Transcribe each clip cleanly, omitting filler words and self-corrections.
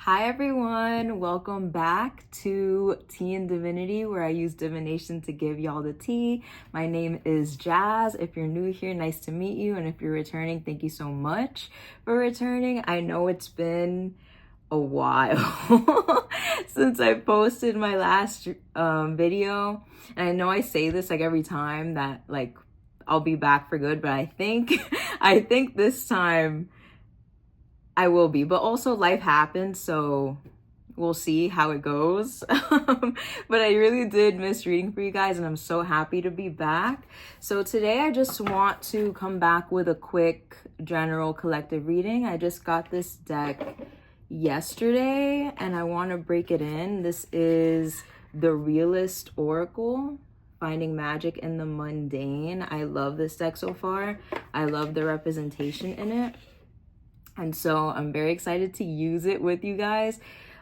Hi everyone, welcome back to Tea and Divinity, where I use divination to give y'all the tea. My name is Jazz. If you're new here, nice to meet you. And if you're returning, thank you so much for returning. I know it's been a while since I posted my last video. And I know I say this like every time that like I'll be back for good, but I think this time I will be, but also life happens, so we'll see how it goes. But I really did miss reading for you guys, and I'm so happy to be back. So today I just want to come back with a quick general collective reading. I just got this deck yesterday, and I want to break it in. This is the Realist Oracle, Finding Magic in the Mundane. I love this deck so far. I love the representation in it. And so I'm very excited to use it with you guys.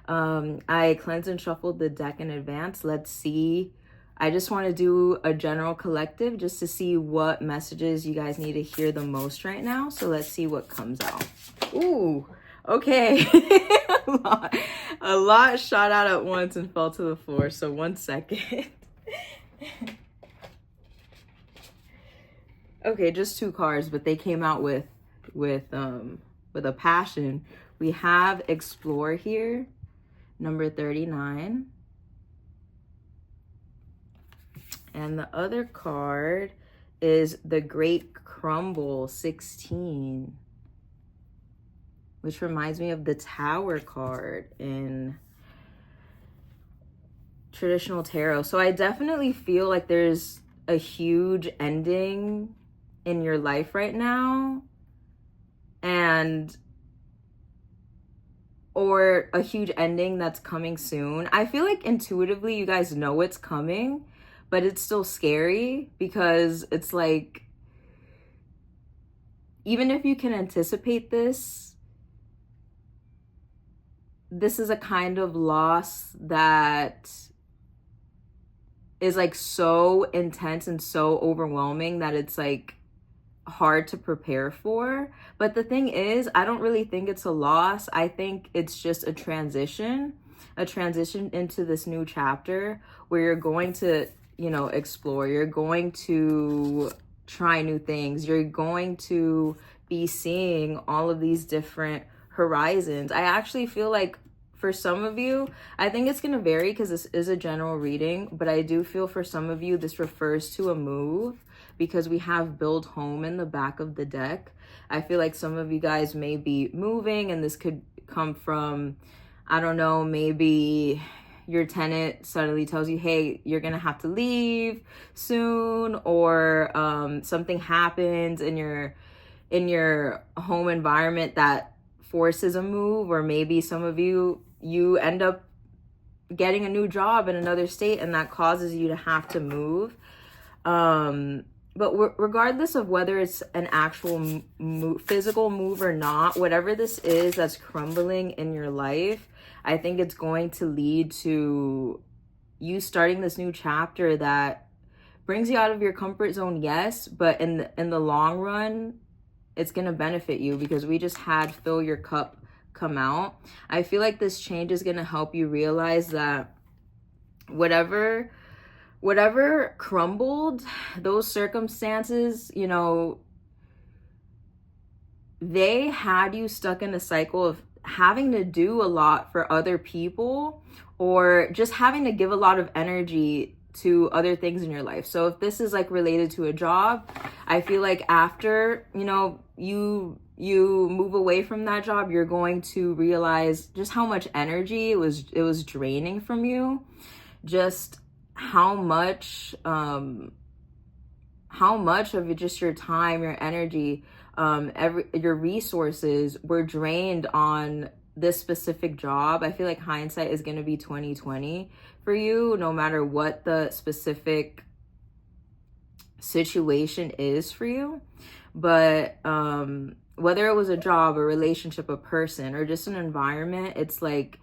I cleansed and shuffled the deck in advance. Let's see. I just want to do a general collective just to see what messages you guys need to hear the most right now. So let's see what comes out. Ooh, okay. a lot shot out at once and fell to the floor. So 1 second. Okay, just 2 cards, but they came out with a passion. We have Explore here, number 39. And the other card is the Great Crumble, 16. Which reminds me of the Tower card in traditional tarot. So I definitely feel like there's a huge ending in your life right now. Or a huge ending that's coming soon. I feel like intuitively you guys know it's coming, but it's still scary because it's like, even if you can anticipate this is a kind of loss that is like so intense and so overwhelming that it's like hard to prepare for. But the thing is, I don't really think it's a loss. I think it's just a transition into this new chapter where you're going to, explore. You're going to try new things. You're going to be seeing all of these different horizons. I actually feel like for some of you, I think it's going to vary because this is a general reading, but I do feel for some of you this refers to a move, because we have build home in the back of the deck. I feel like some of you guys may be moving, and this could come from, I don't know, maybe your tenant suddenly tells you, hey, you're gonna have to leave soon, or something happens in your home environment that forces a move, or maybe some of you end up getting a new job in another state and that causes you to have to move. But regardless of whether it's an actual physical move or not, whatever this is that's crumbling in your life, I think it's going to lead to you starting this new chapter that brings you out of your comfort zone, yes, but in the long run, it's going to benefit you, because we just had Fill Your Cup come out. I feel like this change is going to help you realize that whatever crumbled, those circumstances, they had you stuck in a cycle of having to do a lot for other people, or just having to give a lot of energy to other things in your life. So if this is like related to a job, I feel like after, you move away from that job, you're going to realize just how much energy it was draining from you, just how much of it, just your time, your energy, your resources were drained on this specific job. I feel like hindsight is going to be 2020 for you, no matter what the specific situation is for you. But whether it was a job, a relationship, a person, or just an environment, it's like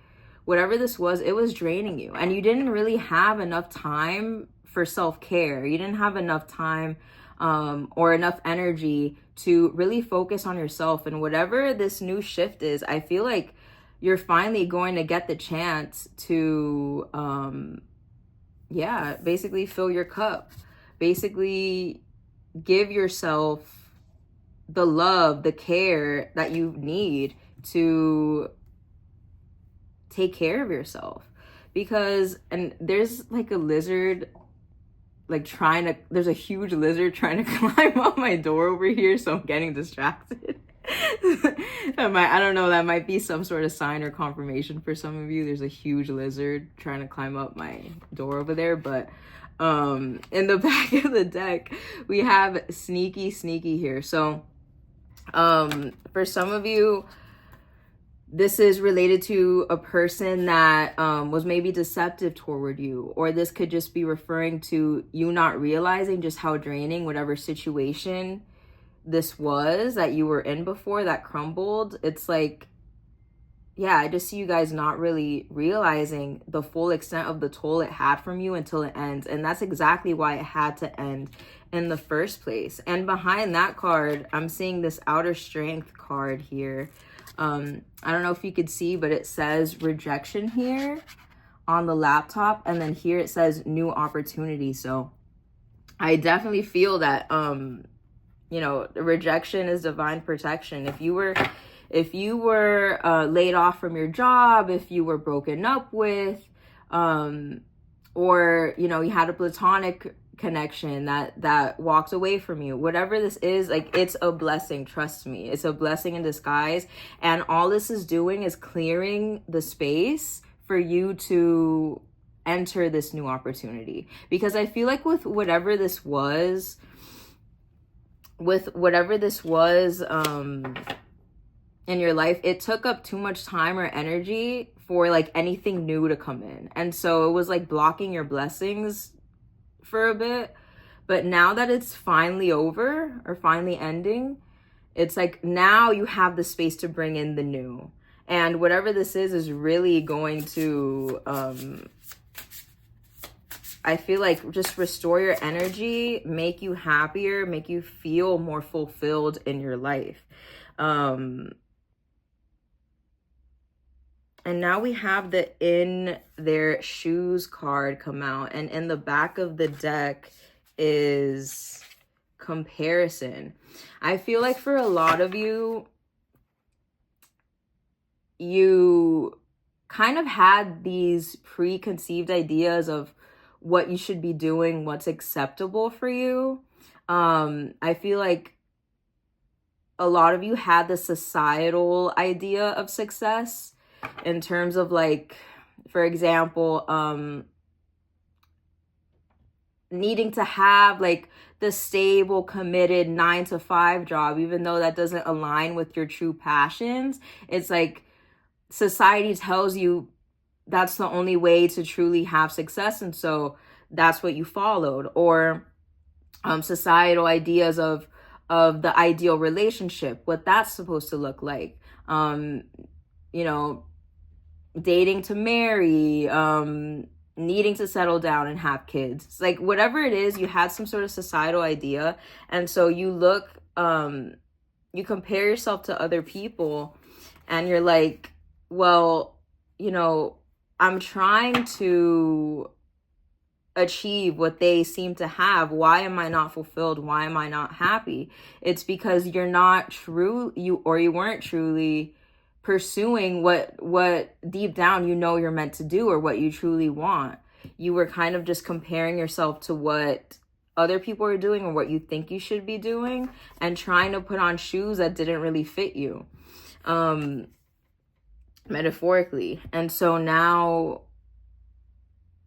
whatever this was, it was draining you, and you didn't really have enough time for self-care. You didn't have enough time or enough energy to really focus on yourself. And whatever this new shift is, I feel like you're finally going to get the chance to, basically fill your cup. Basically give yourself the love, the care that you need to take care of yourself. Because, and there's like a lizard, like there's a huge lizard trying to climb up my door over here, so I'm getting distracted. I don't know, that might be some sort of sign or confirmation for some of you. There's a huge lizard trying to climb up my door over there. But in the back of the deck, we have sneaky here. So for some of you, this is related to a person that was maybe deceptive toward you, or this could just be referring to you not realizing just how draining whatever situation this was that you were in before that crumbled. It's like, yeah, I just see you guys not really realizing the full extent of the toll it had from you until it ends. And that's exactly why it had to end in the first place. And behind that card, I'm seeing this outer strength card here. I don't know if you could see, but it says rejection here on the laptop. And then here it says new opportunity. So I definitely feel that, rejection is divine protection. If you were laid off from your job, if you were broken up with, or, you had a platonic connection that walked away from you, whatever this is, like, it's a blessing. Trust me, it's a blessing in disguise. And all this is doing is clearing the space for you to enter this new opportunity. Because I feel like with whatever this was in your life, it took up too much time or energy for like anything new to come in. And so it was like blocking your blessings for a bit. But now that it's finally over or finally ending, it's like now you have the space to bring in the new. And whatever this is really going to, I feel like, just restore your energy, make you happier, make you feel more fulfilled in your life. And now we have the in their shoes card come out. And in the back of the deck is comparison. I feel like for a lot of you, you kind of had these preconceived ideas of what you should be doing, what's acceptable for you. I feel like a lot of you had the societal idea of success in terms of, like, for example, needing to have like the stable, committed 9-to-5 job, even though that doesn't align with your true passions. It's like society tells you that's the only way to truly have success, and so that's what you followed. Or societal ideas of the ideal relationship, what that's supposed to look like, dating to marry, needing to settle down and have kids. It's like whatever it is, you had some sort of societal idea, and so you look, you compare yourself to other people, and you're like, well, I'm trying to achieve what they seem to have. Why am I not fulfilled? Why am I not happy? It's because you're not true, you weren't truly pursuing what deep down you're meant to do, or what you truly want. You were kind of just comparing yourself to what other people are doing or what you think you should be doing, and trying to put on shoes that didn't really fit you, metaphorically. And so now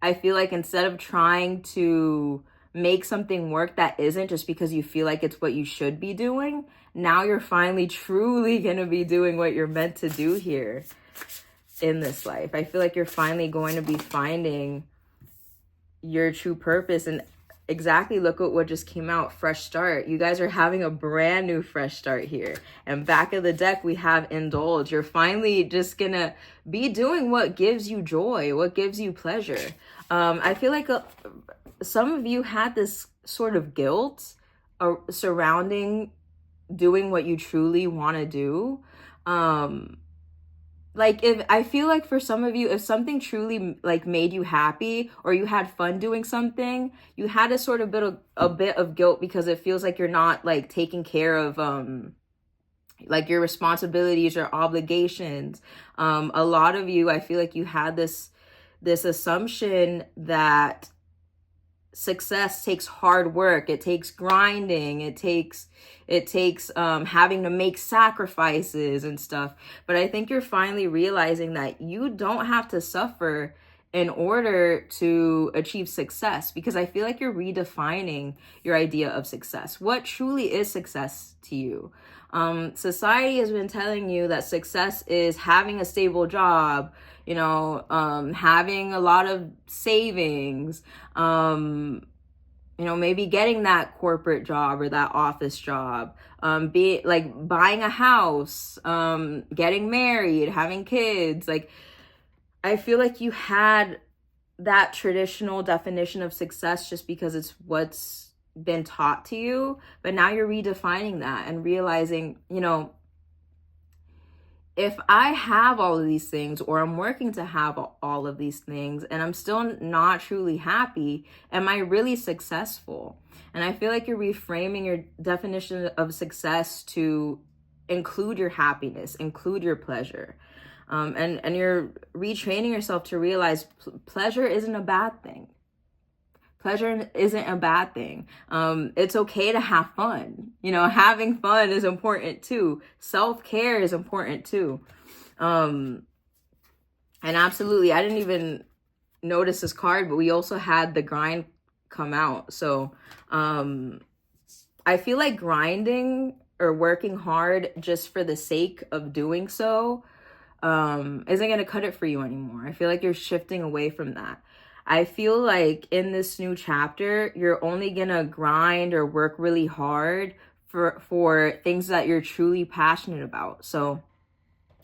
I feel like instead of trying to make something work that isn't, just because you feel like it's what you should be doing, now you're finally truly going to be doing what you're meant to do here in this life. I feel like you're finally going to be finding your true purpose. And exactly, look at what just came out, fresh start. You guys are having a brand new fresh start here. And back of the deck, we have indulge. You're finally just gonna be doing what gives you joy, what gives you pleasure. I feel like some of you had this sort of guilt surrounding doing what you truly want to do. like, if I feel like for some of you, if something truly like made you happy or you had fun doing something, you had a sort of a bit of guilt because it feels like you're not like taking care of like your responsibilities or obligations. A lot of you, I feel like you had this assumption that success takes hard work, it takes grinding, it takes having to make sacrifices and stuff. But I think you're finally realizing that you don't have to suffer in order to achieve success, because I feel like you're redefining your idea of success. What truly is success to you? Society has been telling you that success is having a stable job, you know, having a lot of savings, you know, maybe getting that corporate job or that office job, be like buying a house, getting married, having kids. Like, I feel like you had that traditional definition of success just because it's what's been taught to you, but now you're redefining that and realizing, you know, if I have all of these things, or I'm working to have all of these things, and I'm still not truly happy, am I really successful? And I feel like you're reframing your definition of success to include your happiness, include your pleasure. And you're retraining yourself to realize pleasure isn't a bad thing. Pleasure isn't a bad thing. It's okay to have fun. You know, having fun is important too. Self-care is important too. And absolutely, I didn't even notice this card, but we also had the grind come out. So I feel like grinding or working hard just for the sake of doing so isn't going to cut it for you anymore. I feel like you're shifting away from that. I feel like in this new chapter, you're only going to grind or work really hard for things that you're truly passionate about. So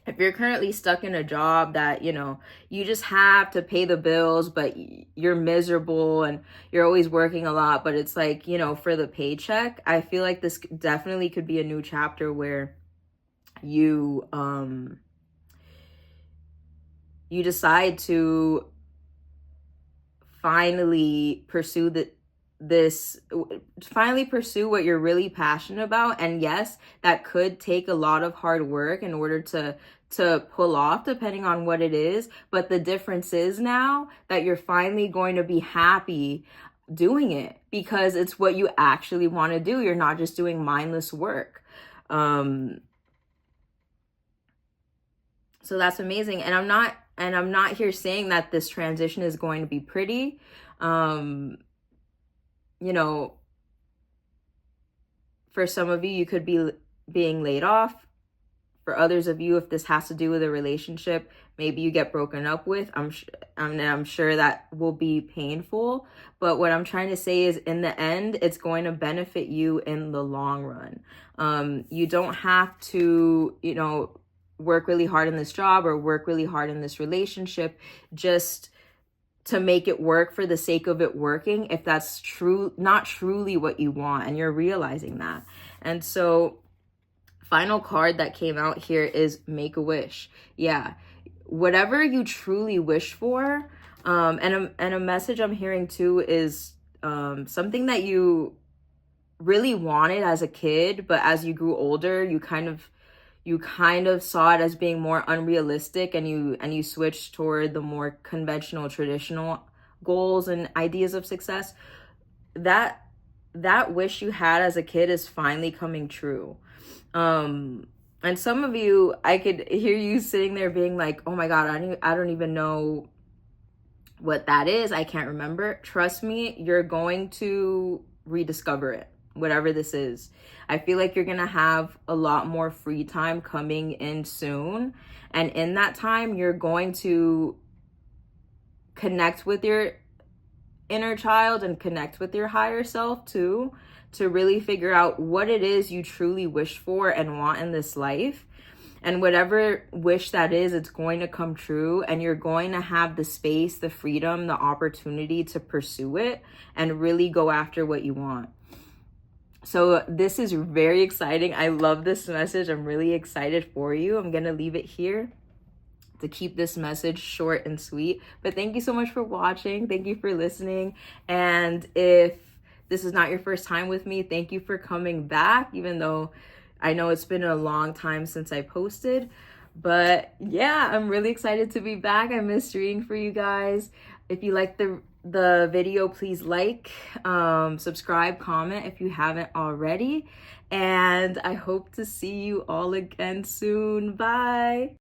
if you're currently stuck in a job that, you know, you just have to pay the bills, but you're miserable and you're always working a lot, but it's like, you know, for the paycheck, I feel like this definitely could be a new chapter where you decide to finally pursue what you're really passionate about. And yes, that could take a lot of hard work in order to pull off, depending on what it is. But the difference is now that you're finally going to be happy doing it because it's what you actually want to do. You're not just doing mindless work. So that's amazing. And I'm not here saying that this transition is going to be pretty. You know, for some of you, you could be being laid off. For others of you, if this has to do with a relationship, maybe you get broken up with. I'm sure that will be painful. But what I'm trying to say is, in the end, it's going to benefit you in the long run. You don't have to, you know, work really hard in this job or work really hard in this relationship just to make it work for the sake of it working, if that's not truly what you want, and you're realizing that. And so final card that came out here is make a wish. Yeah, whatever you truly wish for. And a message I'm hearing too is something that you really wanted as a kid, but as you grew older, you kind of saw it as being more unrealistic, and you switched toward the more conventional, traditional goals and ideas of success. That wish you had as a kid is finally coming true. And some of you, I could hear you sitting there being like, oh my God, I don't even know what that is. I can't remember. Trust me, you're going to rediscover it, whatever this is. I feel like you're going to have a lot more free time coming in soon. And in that time, you're going to connect with your inner child and connect with your higher self too, to really figure out what it is you truly wish for and want in this life. And whatever wish that is, it's going to come true, and you're going to have the space, the freedom, the opportunity to pursue it and really go after what you want. So this is very exciting. I love this message. I'm really excited for you. I'm going to leave it here. to keep this message short and sweet. But thank you so much for watching. Thank you for listening. And if this is not your first time with me, thank you for coming back, even though I know it's been a long time since I posted. But yeah, I'm really excited to be back. I missed reading for you guys. If you like the video, please like, subscribe, comment if you haven't already. And I hope to see you all again soon. Bye.